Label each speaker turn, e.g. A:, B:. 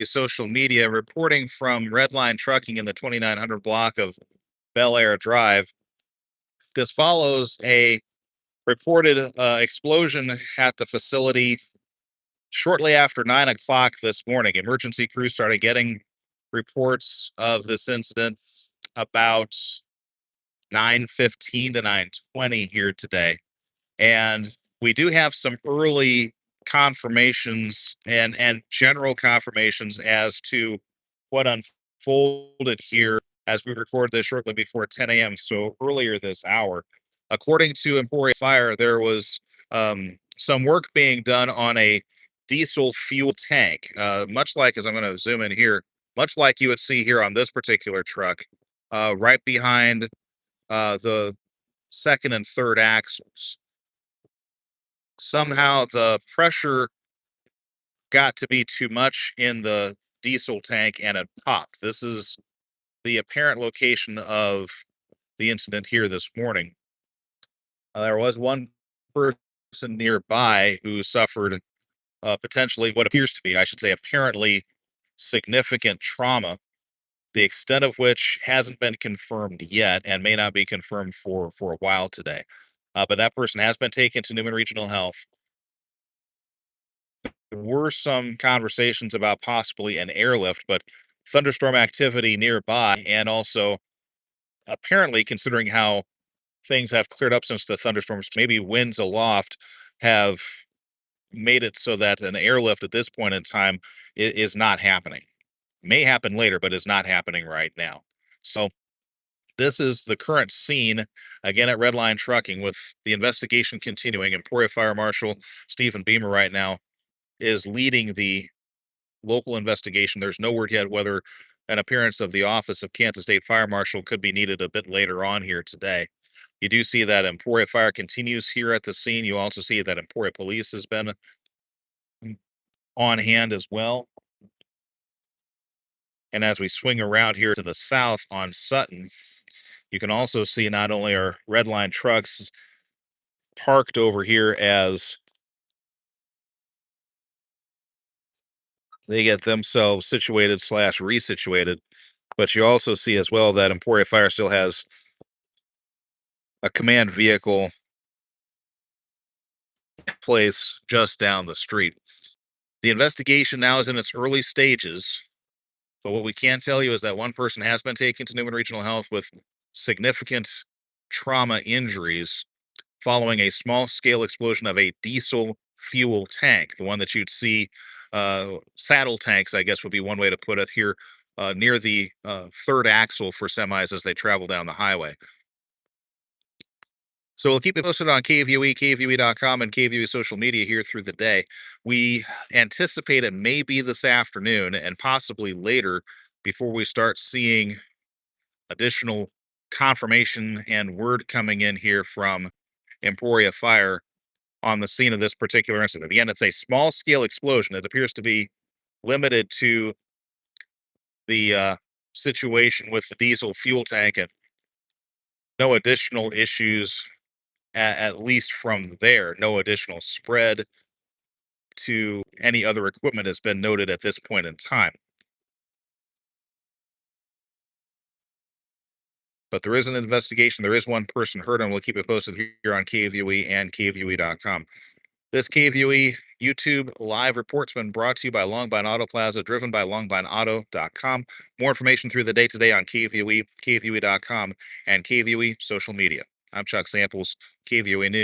A: Social Media, reporting from Redline Trucking in the 2900 block of Bel Air Drive. This follows a reported explosion at the facility shortly after 9 o'clock this morning. Emergency crews started getting reports of this incident about 9:15 to 9:20 here today. And we do have some early confirmations and general confirmations as to what unfolded here as we record this shortly before 10 a.m. So earlier this hour. According to Emporia Fire, there was some work being done on a diesel fuel tank, much like, as I'm going to zoom in here, much like you would see here on this particular truck, right behind the second and third axles. Somehow the pressure got to be too much in the diesel tank and it popped. This is the apparent location of the incident here this morning. There was one person nearby who suffered potentially what appears to be, I should say, apparently significant trauma, the extent of which hasn't been confirmed yet and may not be confirmed for a while today. But that person has been taken to Newman Regional Health. There were some conversations about possibly an airlift, but thunderstorm activity nearby, and also apparently, considering how things have cleared up since the thunderstorms, maybe winds aloft have made it so that an airlift at this point in time is not happening. May happen later, but is not happening right now. So this is the current scene again at Redline Trucking with the investigation continuing. Emporia Fire Marshal Stephen Beamer right now is leading the local investigation. There's no word yet whether an appearance of the Office of Kansas State Fire Marshal could be needed a bit later on here today. You do see that Emporia Fire continues here at the scene. You also see that Emporia Police has been on hand as well. And as we swing around here to the south on Sutton, you can also see not only are Redline trucks parked over here as they get themselves situated / resituated, but you also see as well that Emporia Fire still has a command vehicle place just down the street. The investigation now is in its early stages, but what we can tell you is that one person has been taken to Newman Regional Health with significant trauma injuries following a small scale explosion of a diesel fuel tank, the one that you'd see, saddle tanks, I guess would be one way to put it here, near the third axle for semis as they travel down the highway. So we'll keep it posted on KVUE, KVUE.com, and KVUE social media here through the day. We anticipate it may be this afternoon and possibly later before we start seeing additional confirmation and word coming in here from Emporia Fire on the scene of this particular incident. Again, it's a small scale explosion. It appears to be limited to the situation with the diesel fuel tank and no additional issues at least from there. No additional spread to any other equipment has been noted at this point in time. But there is an investigation. There is one person hurt, and we'll keep it posted here on KVUE and KVUE.com. This KVUE YouTube live report's been brought to you by Longbine Auto Plaza, driven by longbineauto.com. More information through the day today on KVUE, KVUE.com, and KVUE social media. I'm Chuck Samples, KVUE News.